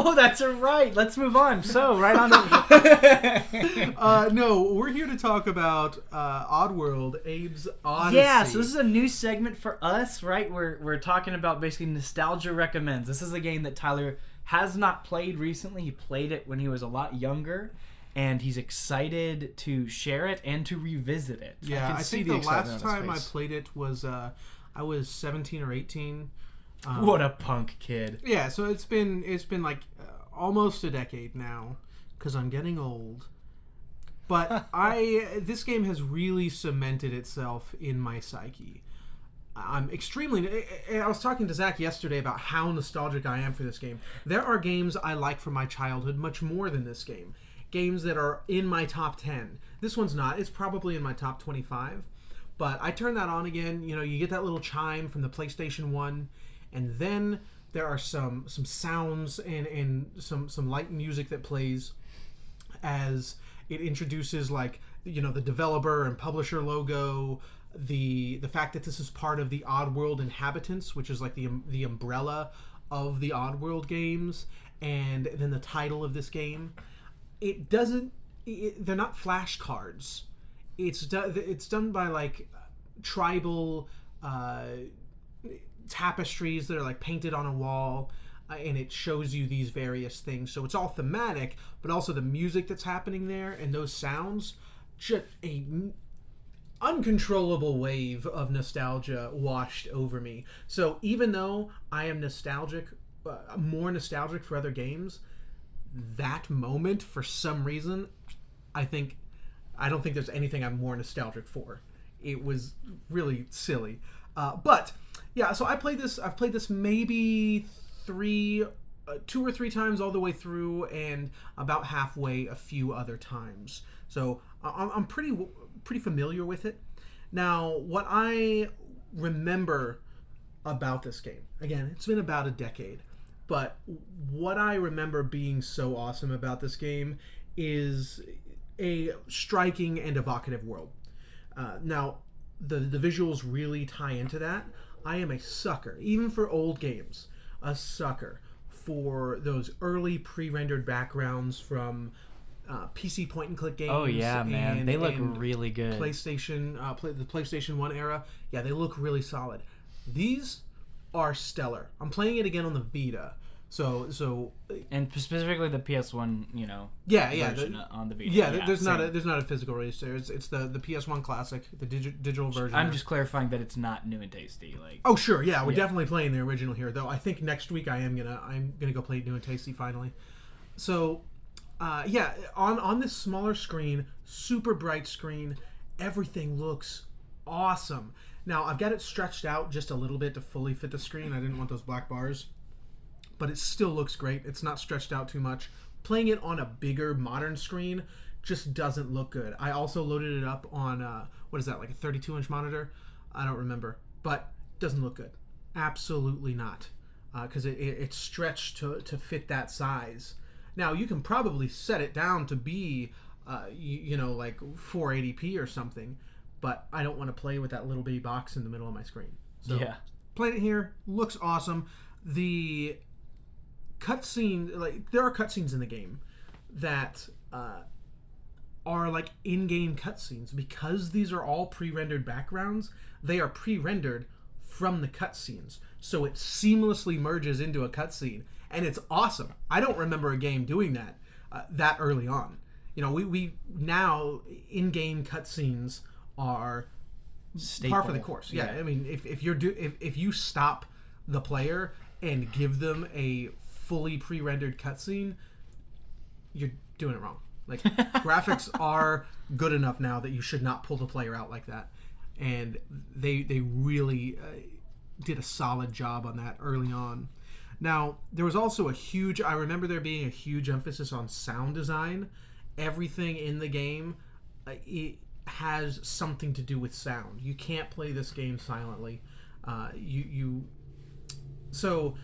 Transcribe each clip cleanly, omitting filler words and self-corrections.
Oh, that's right. Let's move on. So, right on to... No, we're here to talk about Oddworld, Abe's Oddysee. Yeah, so this is a new segment for us, right? We're talking about basically nostalgia recommends. This is a game that Tyler has not played recently. He played it when he was a lot younger, and he's excited to share it and to revisit it. Yeah, I think the last time I played it was I was 17 or 18. What a punk kid. Yeah, so it's been like almost a decade now because I'm getting old. But this game has really cemented itself in my psyche. I'm extremely... I was talking to Zack yesterday about how nostalgic I am for this game. There are games I like from my childhood much more than this game. Games that are in my top 10. This one's not. It's probably in my top 25. But I turn that on again. You know, you get that little chime from the PlayStation 1. And then there are some sounds and some light music that plays as it introduces, like, you know, the developer and publisher logo, the fact that this is part of the Oddworld Inhabitants, which is like the umbrella of the Oddworld games, and then the title of this game. They're not flashcards. It's done by like tribal tapestries that are like painted on a wall, and it shows you these various things. So it's all thematic, but also the music that's happening there and those sounds, just a uncontrollable wave of nostalgia washed over me. So even though I am nostalgic, more nostalgic for other games, that moment, for some reason, I don't think there's anything I'm more nostalgic for. It was really silly. But yeah, so I've played this maybe 2 or 3 times all the way through, and about halfway a few other times. So I'm pretty familiar with it. Now, what I remember about this game, again, it's been about a decade, but what I remember being so awesome about this game is a striking and evocative world. Now, the visuals really tie into that. I am a sucker, even for old games, a sucker for those early pre-rendered backgrounds from PC point-and-click games. Oh yeah, man, they look really good. The PlayStation 1 era, yeah, they look really solid. These are stellar. I'm playing it again on the Vita. So and specifically the PS1, version on the Vita. Yeah, there's not a physical release there. It's the PS1 classic, the digital version. I'm just clarifying that it's not new and tasty. Like, oh sure, yeah, we're definitely playing the original here. Though I think next week I'm gonna go play new and tasty finally. So on this smaller screen, super bright screen, everything looks awesome. Now I've got it stretched out just a little bit to fully fit the screen. I didn't want those black bars. But it still looks great. It's not stretched out too much. Playing it on a bigger modern screen just doesn't look good. I also loaded it up on, what is that, like a 32-inch monitor? I don't remember. But it doesn't look good. Absolutely not. Because it's stretched to fit that size. Now, you can probably set it down to be, like 480p or something. But I don't want to play with that little bitty box in the middle of my screen. So, playing it here, looks awesome. The cutscene, like, there are cutscenes in the game that are like in-game cutscenes. Because these are all pre-rendered backgrounds, they are pre-rendered from the cutscenes, so it seamlessly merges into a cutscene, and it's awesome. I don't remember a game doing that that early on. We now in-game cutscenes are par for the course. Yeah, I mean, if you stop the player and give them a fully pre-rendered cutscene, you're doing it wrong. Like, graphics are good enough now that you should not pull the player out like that. And they really did a solid job on that early on. Now, there was also I remember there being a huge emphasis on sound design. Everything in the game, it has something to do with sound. You can't play this game silently. So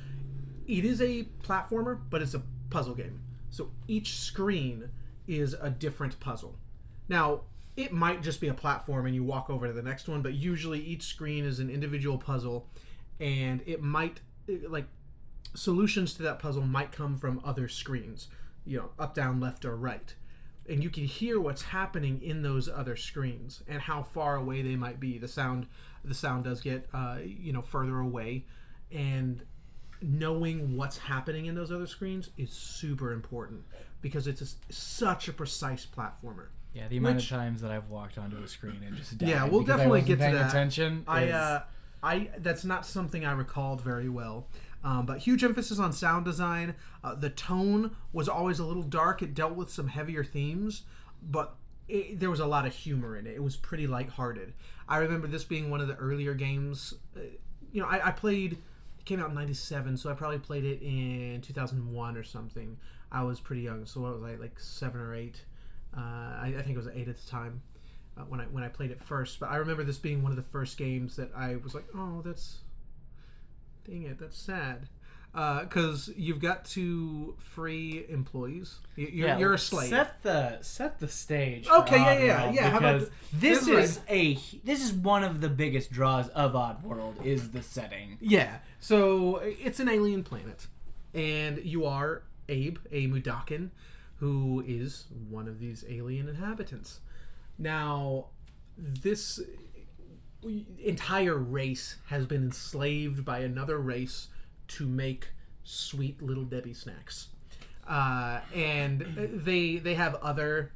it is a platformer, but it's a puzzle game. So each screen is a different puzzle. Now, it might just be a platform and you walk over to the next one, but usually each screen is an individual puzzle, and it might, like, solutions to that puzzle might come from other screens, up, down, left, or right. And you can hear what's happening in those other screens and how far away they might be. The sound does get further away, and knowing what's happening in those other screens is super important because it's such a precise platformer. Yeah, the amount of times that I've walked onto a screen and just died. Yeah, we'll definitely get to that. Attention. That's not something I recalled very well. But huge emphasis on sound design. The tone was always a little dark. It dealt with some heavier themes, but there was a lot of humor in it. It was pretty lighthearted. I remember this being one of the earlier games. I played. It came out in '97, so I probably played it in 2001 or something. I was pretty young, so what was I, like 7 or 8? I think it was 8 at the time when I played it first. But I remember this being one of the first games that I was like, oh, dang it, that's sad. Because you've got to free employees. You're a slave. Set the stage. Okay, yeah. How about this is one of the biggest draws of Oddworld is the setting. Yeah. So it's an alien planet, and you are Abe, a Mudakin, who is one of these alien inhabitants. Now, this entire race has been enslaved by another race to make sweet little Debbie snacks, and they have other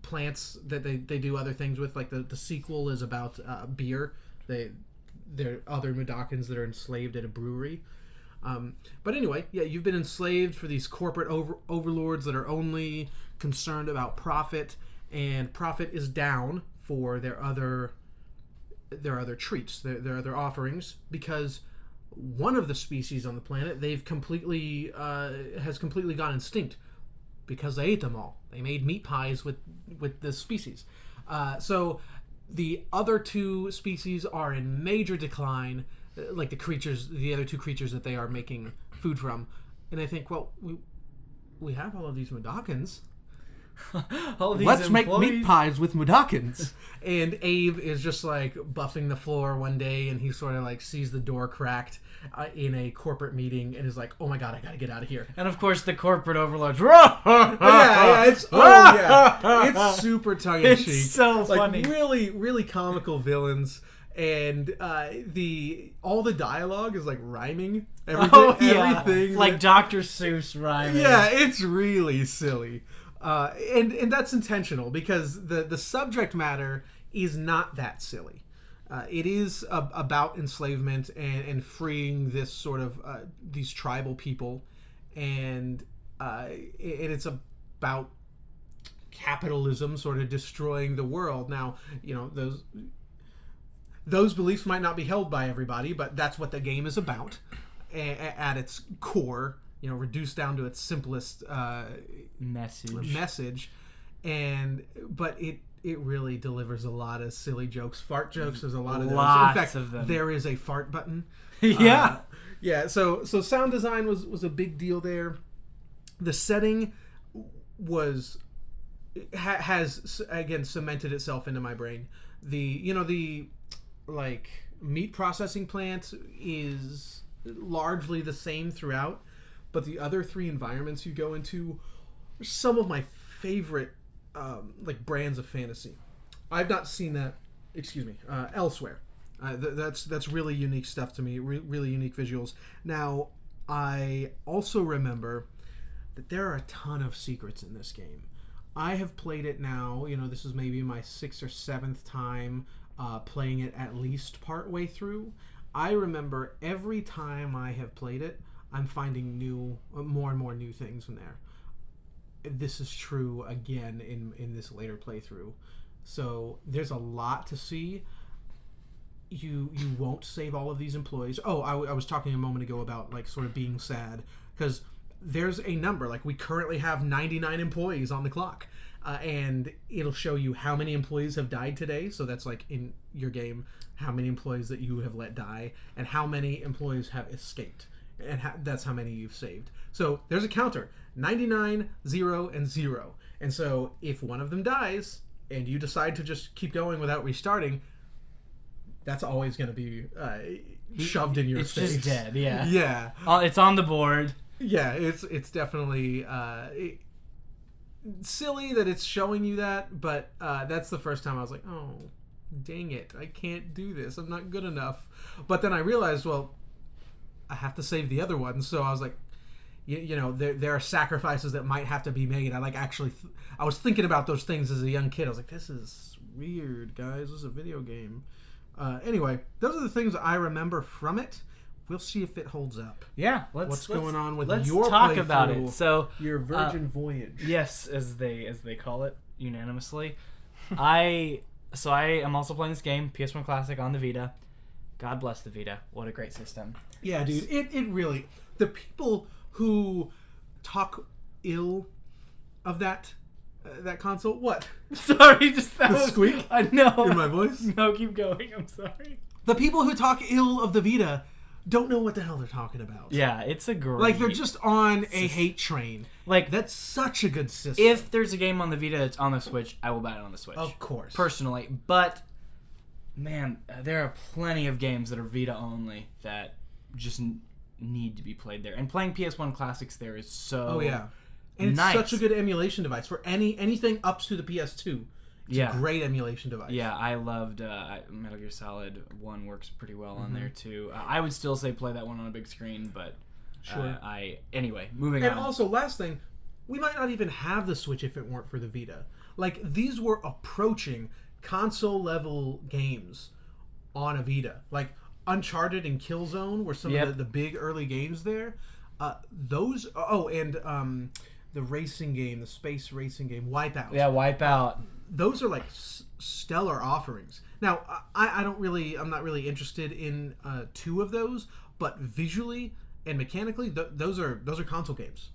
plants that they do other things with. Like the sequel is about beer. There are other Mudokons that are enslaved at a brewery. But anyway, yeah, you've been enslaved for these corporate overlords that are only concerned about profit, and profit is down for their other treats, their other offerings, because one of the species on the planet has completely gone extinct because they ate them all. They made meat pies with this species. So the other two species are in major decline, like the other two creatures that they are making food from. And I think, well, we have all of these Mudokons. Let's make meat pies with Mudokons. And Abe is just like buffing the floor one day, and he sort of like sees the door cracked in a corporate meeting and is like, oh my god, I gotta get out of here. And of course the corporate overlords it's super tongue-in-cheek. It's so funny. Really, really comical villains. And all the dialogue is like rhyming. Everything like Dr. Seuss rhyming. Yeah, it's really silly. And that's intentional because the subject matter is not that silly. It is about enslavement and freeing this sort of these tribal people, and it's about capitalism sort of destroying the world. Now, those beliefs might not be held by everybody, but that's what the game is about at its core. Reduced down to its simplest message, but it really delivers a lot of silly jokes, fart jokes. There's a lot of those. In fact, of them. There is a fart button. Yeah. So sound design was a big deal there. The setting has again cemented itself into my brain. The like meat processing plant is largely the same throughout. But the other three environments you go into are some of my favorite brands of fantasy. I've not seen that, elsewhere. That's really unique stuff to me, really unique visuals. Now, I also remember that there are a ton of secrets in this game. I have played it now, this is maybe my 6th or 7th time playing it at least part way through. I remember every time I have played it, I'm finding more and more new things in there. This is true again in this later playthrough. So there's a lot to see. You won't save all of these employees. Oh, I was talking a moment ago about like sort of being sad because there's a number. Like we currently have 99 employees on the clock. And it'll show you how many employees have died today. So that's like in your game, how many employees that you have let die and how many employees have escaped. And that's how many you've saved. So there's a counter, 99, 0, and 0. And so if one of them dies and you decide to just keep going without restarting, that's always going to be shoved in your face. It's just dead. Yeah. Yeah. It's on the board. Yeah. It's definitely silly that it's showing you that, but that's the first time I was like, oh, dang it, I can't do this. I'm not good enough. But then I realized, well, I have to save the other one. So I was like, you know, there are sacrifices that might have to be made. I I was thinking about those things as a young kid. I was like, this is weird, guys. This is a video game. Anyway, those are the things I remember from it. We'll see if it holds up. Yeah, what's going on with let's your talk playthrough, about it. So your Virgin Voyage. Yes, as they call it unanimously. I am also playing this game, PS1 Classic on the Vita. God bless the Vita. What a great system. Yeah, dude. It really, the people who talk ill of that console. What? Sorry, just that The was, squeak? I know. In my voice? No, keep going. I'm sorry. The people who talk ill of the Vita don't know what the hell they're talking about. Yeah, it's a great... Like, they're just on a hate train. Like, that's such a good system. If there's a game on the Vita that's on the Switch, I will buy it on the Switch. Of course. Personally. But, man, there are plenty of games that are Vita only that just need to be played there. And playing PS1 Classics there is so... Oh, yeah. And it's nice. such a good emulation device for anything up to the PS2. It's a great emulation device. Yeah, I loved Metal Gear Solid 1 works pretty well on there too. I would still say play that one on a big screen, but sure. Anyway, moving on. And also, last thing, we might not even have the Switch if it weren't for the Vita. Like, these were approaching console-level games on a Vita. Like, Uncharted and Killzone were some of the big early games there. Those... Oh, and the racing game, the space racing game, Wipeout. Yeah, Wipeout. Those are like stellar offerings. Now, I'm not really interested in two of those, but visually and mechanically, those are console games,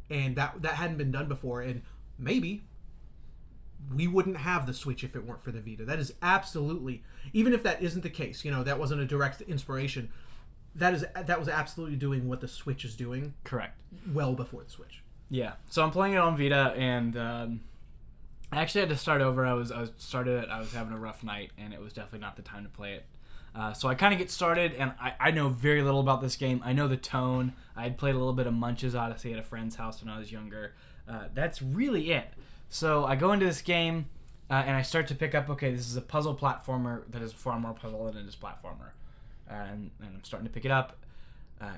and that hadn't been done before. And maybe we wouldn't have the Switch if it weren't for the Vita. That is absolutely, even if that isn't the case, that wasn't a direct inspiration. That was absolutely doing what the Switch is doing. Correct. Well before the Switch. Yeah. So I'm playing it on Vita, and I actually had to start over. I was having a rough night, and it was definitely not the time to play it. So I kind of get started, and I know very little about this game. I know the tone. I had played a little bit of Munch's Oddysee at a friend's house when I was younger. That's really it. So I go into this game, and I start to pick up, okay, this is a puzzle platformer that is far more puzzle than it is platformer. And I'm starting to pick it up,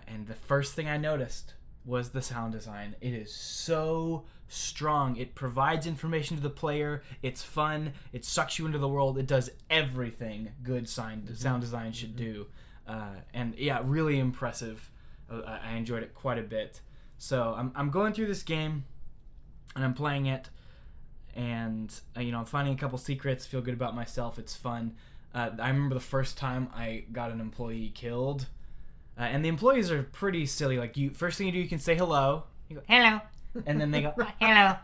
and the first thing I noticed was the sound design. It is so strong. It provides information to the player. It's fun. It sucks you into the world. It does everything good sound design should do. And yeah, really impressive. I enjoyed it quite a bit. So I'm going through this game, and I'm playing it, and I'm finding a couple secrets. Feel good about myself. It's fun. I remember the first time I got an employee killed. And the employees are pretty silly. Like, first thing you do, you can say hello. You go, hello. And then they go, hello.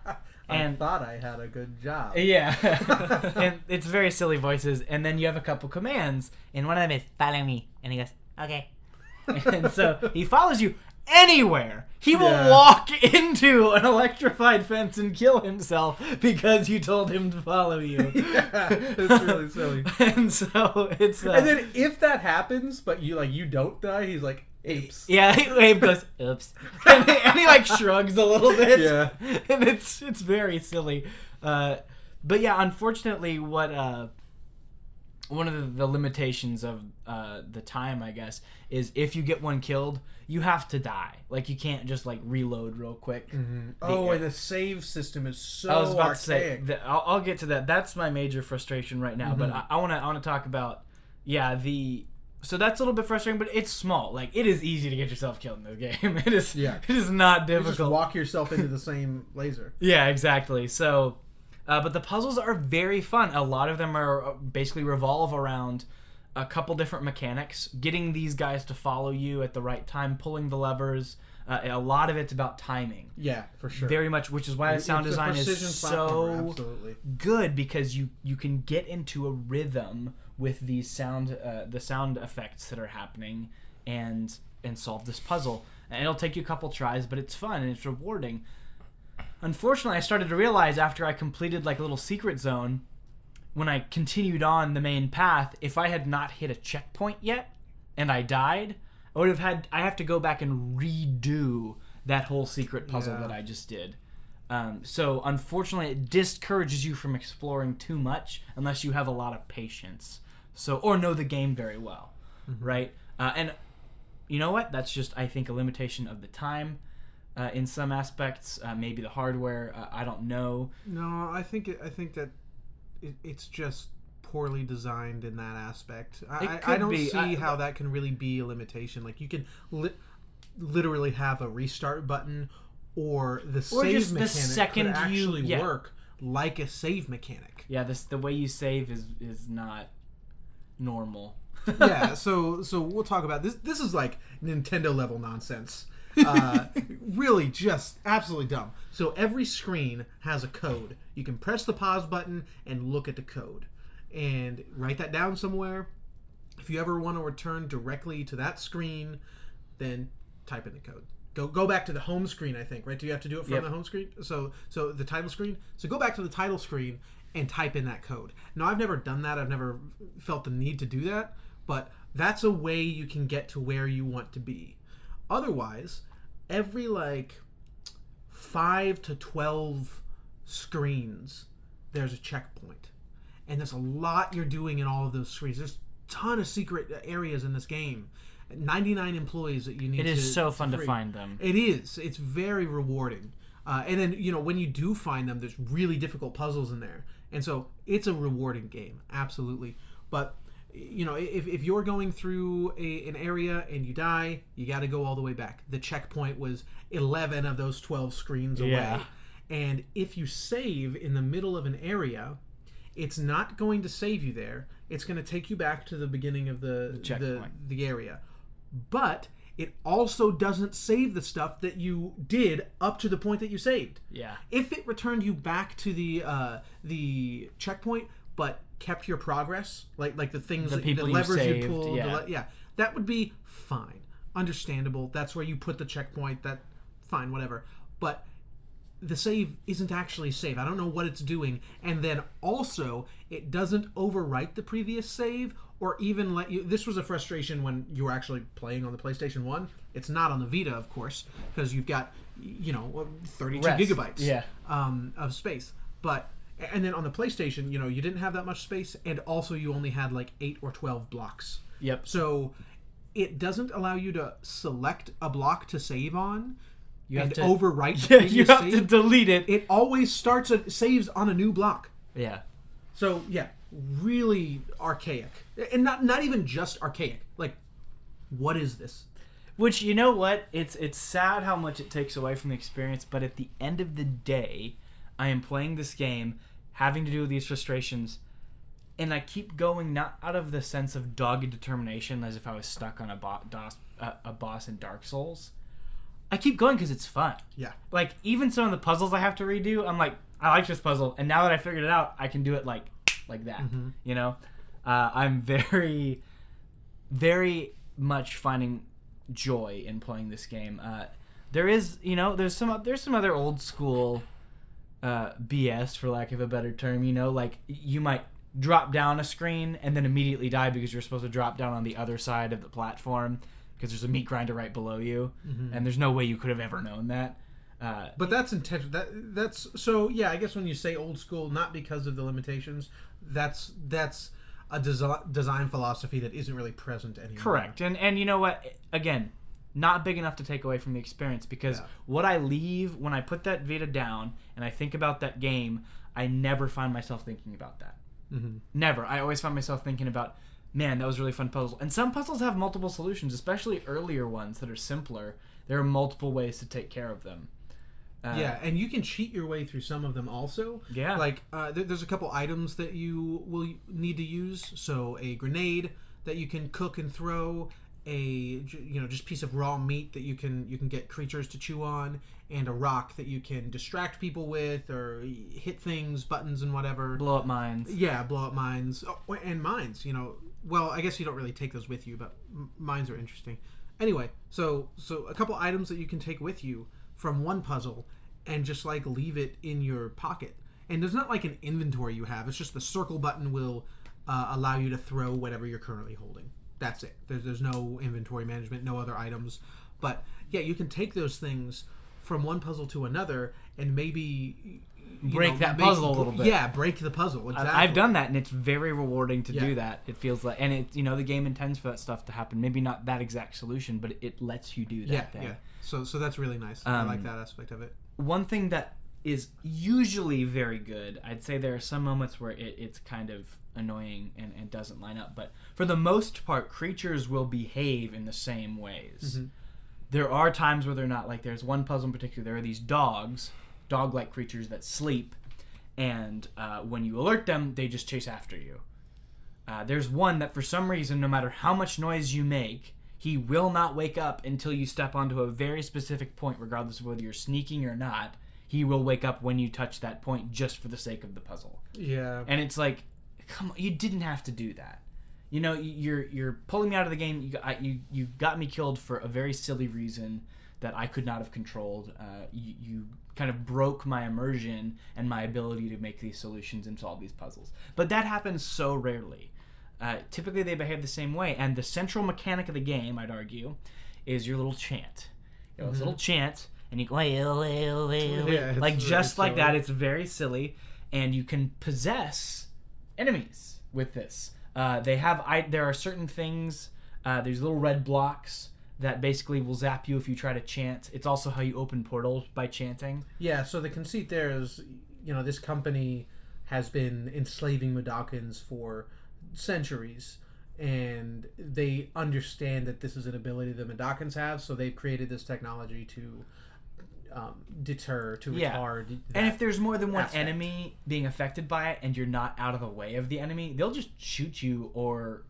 And I thought I had a good job. Yeah. And it's very silly voices. And then you have a couple commands. And one of them is, follow me. And he goes, okay. And so he follows you anywhere. He will walk into an electrified fence and kill himself because you told him to follow you. Yeah, it's really silly. And so it's... and then if that happens, but you don't die, he's like, oops. Yeah, Abe goes, oops. And he like shrugs a little bit. Yeah. And it's very silly. But yeah, unfortunately, what... one of the limitations of the time, I guess, is if you get one killed, you have to die. Like, you can't just, like, reload real quick. Mm-hmm. And the save system is so I was about archaic. to say, I'll get to that. That's my major frustration right now. But I want to talk about, so that's a little bit frustrating, but it's small. Like, it is easy to get yourself killed in this game. It is not difficult. You just walk yourself into the same laser. Yeah, exactly. So... but the puzzles are very fun. A lot of them are basically revolve around a couple different mechanics. Getting these guys to follow you at the right time, pulling the levers. A lot of it's about timing. Yeah, for sure. Very much, which is why the sound design is so good, because you can get into a rhythm with these the sound effects that are happening and solve this puzzle. And it'll take you a couple tries, but it's fun and it's rewarding. Unfortunately, I started to realize after I completed like a little secret zone when I continued on the main path, if I had not hit a checkpoint yet and I died, I have to go back and redo that whole secret puzzle that I just did. So unfortunately, it discourages you from exploring too much unless you have a lot of patience. Or know the game very well, right? And you know what? That's just, I think, a limitation of the time in some aspects. Maybe the hardware. I don't know. No, I think that it's just poorly designed in that aspect. I don't see how that can really be a limitation. Like, you can literally have a restart button, or the save mechanic could actually work like a save mechanic. Yeah, the way you save is not normal. Yeah, so we'll talk about this. This is like Nintendo level nonsense. Really just absolutely dumb. So every screen has a code. You can press the pause button and look at the code and write that down somewhere. If you ever want to return directly to that screen, then type in the code. Go back to the home screen, I think, right? Do you have to do it from the home screen? So the title screen. So go back to the title screen and type in that code. Now, I've never done that. I've never felt the need to do that, but that's a way you can get to where you want to be. Otherwise, every 5 to 12 screens, there's a checkpoint. And there's a lot you're doing in all of those screens. There's a ton of secret areas in this game. 99 employees that you need to... It is so fun to find them. It is. It's very rewarding. And then, when you do find them, there's really difficult puzzles in there. And so it's a rewarding game. Absolutely. But... if you're going through an area and you die, you got to go all the way back. The checkpoint was 11 of those 12 screens away. Yeah. And if you save in the middle of an area, it's not going to save you there. It's going to take you back to the beginning of the area. But it also doesn't save the stuff that you did up to the point that you saved. Yeah. If it returned you back to the checkpoint, but kept your progress, like the things, the levers you pulled, that would be fine, understandable. That's where you put the checkpoint. That fine, whatever. But the save isn't actually save. I don't know what it's doing, and then also it doesn't overwrite the previous save or even let you. This was a frustration when you were actually playing on the PlayStation 1. It's not on the Vita, of course, because you've got 32 gigabytes of space, but. And then on the PlayStation, you didn't have that much space, and also you only had 8 or 12 blocks. Yep. So it doesn't allow you to select a block to save on. You have to overwrite the previous you have save. to delete it. It always saves on a new block. Yeah. So really archaic, and not even just archaic. What is this? Which, you know what? It's sad how much it takes away from the experience, but at the end of the day, I am playing this game, having to do with these frustrations, and I keep going not out of the sense of dogged determination as if I was stuck on a boss in Dark Souls. I keep going because it's fun. Yeah. Even some of the puzzles I have to redo, I'm like, I like this puzzle, and now that I figured it out, I can do it like that. Mm-hmm. I'm very, very much finding joy in playing this game. There's some other old school BS, for lack of a better term. You might drop down a screen and then immediately die because you're supposed to drop down on the other side of the platform because there's a meat grinder right below you, and there's no way you could have ever known that. But that's intentional. That's so. Yeah, I guess when you say old school, not because of the limitations, that's a design philosophy that isn't really present anymore. Correct, and you know what? Again, not big enough to take away from the experience, because what I leave when I put that Vita down and I think about that game, I never find myself thinking about that. Mm-hmm. Never. I always find myself thinking about, man, that was a really fun puzzle. And some puzzles have multiple solutions, especially earlier ones that are simpler. There are multiple ways to take care of them. And you can cheat your way through some of them also. Yeah. There's a couple items that you will need to use. So a grenade that you can cook and throw, just piece of raw meat that you can get creatures to chew on, and a rock that you can distract people with or hit things, buttons and whatever. Blow up mines. Yeah, blow up mines. Oh, and mines, well, I guess you don't really take those with you, but mines are interesting. Anyway, so a couple items that you can take with you from one puzzle and just leave it in your pocket. And there's not like an inventory you have. It's just the circle button will allow you to throw whatever you're currently holding. That's it. There's no inventory management, no other items. But yeah, you can take those things from one puzzle to another and maybe break that puzzle a little bit. Yeah, break the puzzle. Exactly. I've done that, and it's very rewarding to do that. It feels like, and it the game intends for that stuff to happen. Maybe not that exact solution, but it lets you do that thing. Yeah. So that's really nice. I like that aspect of it. One thing that is usually very good, I'd say there are some moments where it's kind of annoying and doesn't line up, but for the most part, creatures will behave in the same ways. Mm-hmm. There are times where they're not. Like, there's one puzzle in particular. There are these dog-like creatures that sleep, and when you alert them, they just chase after you. There's one that, for some reason, no matter how much noise you make, he will not wake up until you step onto a very specific point, regardless of whether you're sneaking or not. He will wake up when you touch that point just for the sake of the puzzle. Yeah. And it's like, come on, you didn't have to do that. You're pulling me out of the game. You got me killed for a very silly reason that I could not have controlled. You kind of broke my immersion and my ability to make these solutions and solve these puzzles. But that happens so rarely. Typically they behave the same way. And the central mechanic of the game, I'd argue, is your little chant. You know, this little chant, and you go, like just like that. It's very silly. And you can possess enemies with this. There are certain things, there's little red blocks that basically will zap you if you try to chant. It's also how you open portals, by chanting. Yeah, so the conceit there is, this company has been enslaving Mudokons for centuries, and they understand that this is an ability the Mudokons have, so they've created this technology to deter, to retard. And if there's more than one enemy being affected by it and you're not out of the way of the enemy, they'll just shoot you or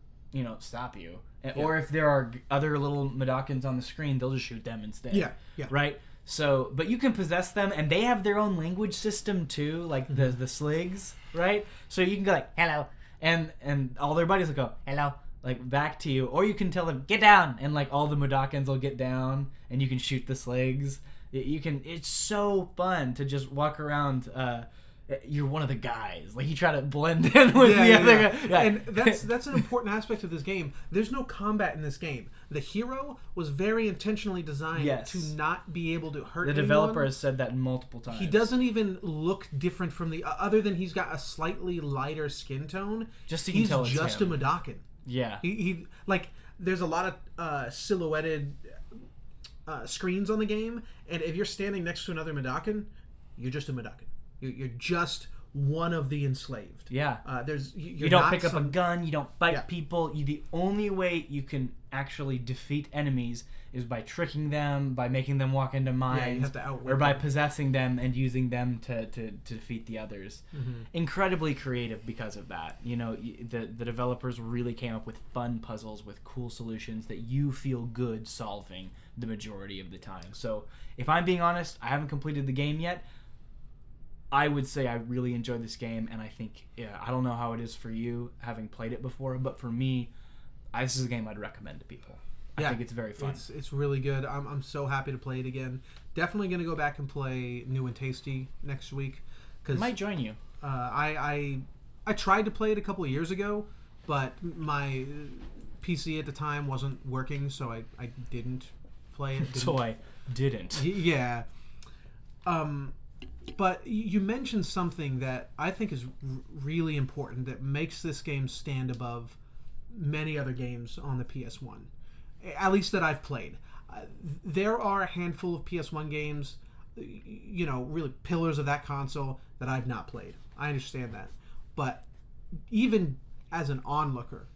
stop you. Or if there are other little Mudokons on the screen, they'll just shoot them instead. Yeah. Right? So, but you can possess them, and they have their own language system too, like the Sligs, right? So you can go like, hello, and all their buddies will go, hello, like back to you. Or you can tell them, get down, and like all the Mudokons will get down, and you can shoot the Sligs. It's so fun to just walk around. You're one of the guys. Like, you try to blend in with the other guy. Yeah. And that's an important aspect of this game. There's no combat in this game. The hero was very intentionally designed to not be able to hurt anyone. The developer has said that multiple times. He doesn't even look different from the... other than he's got a slightly lighter skin tone. Just so you can tell it's just him. A Mudokon. Yeah. He like, there's a lot of silhouetted... screens on the game, and if you're standing next to another Mudokon, you're just a Mudokon. You're just one of the enslaved. Yeah. You don't pick up a gun. You don't fight people. The only way you can actually defeat enemies is by tricking them, by making them walk into mines, you have to outwit or by them. possessing them and using them to defeat the others. Mm-hmm. Incredibly creative because of that. The developers really came up with fun puzzles with cool solutions that you feel good solving the majority of the time. So, if I'm being honest, I haven't completed the game yet. I would say I really enjoyed this game, and I think, I don't know how it is for you, having played it before, but for me, this is a game I'd recommend to people. I think it's very fun. It's really good. I'm so happy to play it again. Definitely going to go back and play New and Tasty next week. I might join you. I tried to play it a couple of years ago, but my PC at the time wasn't working, so I didn't play it. So I didn't. Yeah. But you mentioned something that I think is really important that makes this game stand above many other games on the PS1, at least that I've played. There are a handful of PS1 games, really pillars of that console that I've not played. I understand that. But even as an onlooker,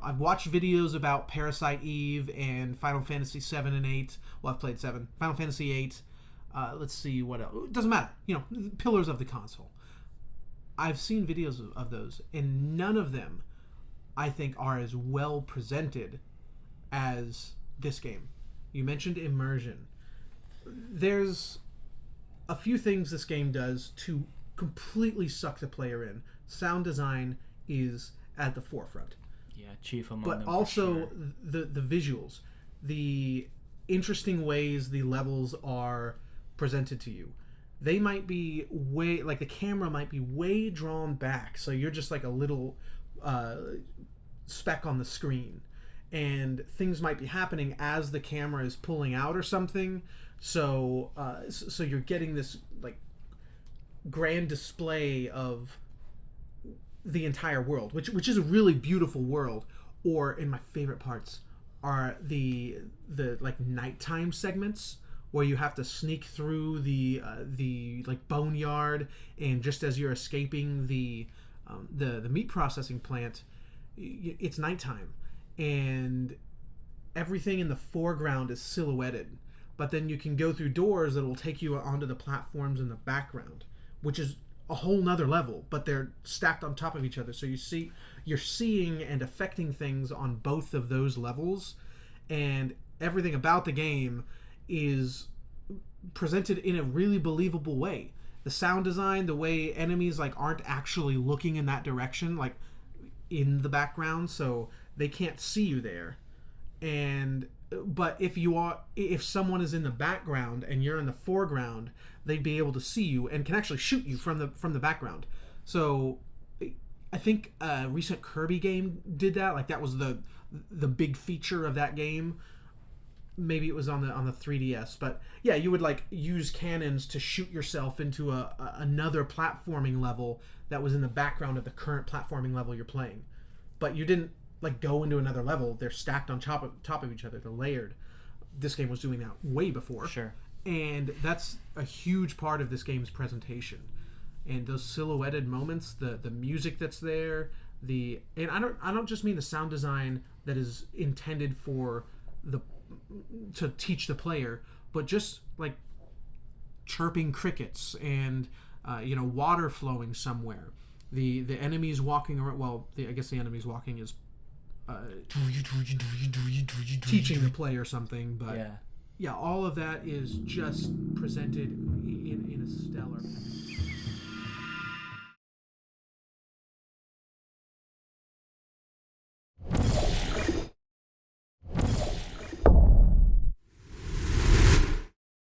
I've watched videos about Parasite Eve and Final Fantasy 7 and 8. Well, I've played 7. Final Fantasy 8. Let's see what else. It doesn't matter. Pillars of the console. I've seen videos of those, and none of them, I think, are as well presented as this game. You mentioned immersion. There's a few things this game does to completely suck the player in. Sound design is at the forefront. Yeah, chief among them. But also the visuals, the interesting ways the levels are presented to you. they might be way, like the camera might be way drawn back, so you're just like a little speck on the screen, and things might be happening as the camera is pulling out or something. So so you're getting this like grand display of the entire world, which is a really beautiful world. Or, in my favorite parts are the like nighttime segments where you have to sneak through the like boneyard, and just as you're escaping the meat processing plant, it's nighttime, and everything in the foreground is silhouetted, but then you can go through doors that will take you onto the platforms in the background, which is a whole nother level, but they're stacked on top of each other, so you're seeing and affecting things on both of those levels, and everything about the game is presented in a really believable way. The sound design, the way enemies like aren't actually looking in that direction, like in the background, so they can't see you there. But if someone is in the background and you're in the foreground, they'd be able to see you and can actually shoot you from the background. So I think a recent Kirby game did that. Like that was the big feature of that game. Maybe it was on the 3DS, but yeah, you would like use cannons to shoot yourself into another platforming level that was in the background of the current platforming level you're playing. But you didn't like go into another level. They're stacked on top of each other. They're layered. This game was doing that way before. Sure. And that's a huge part of this game's presentation. And those silhouetted moments, the music that's there, and I don't just mean the sound design that is intended to teach the player, but just like chirping crickets and water flowing somewhere. The enemies walking around. Well, I guess the enemies walking is teaching the player something, but yeah, all of that is just presented in a stellar.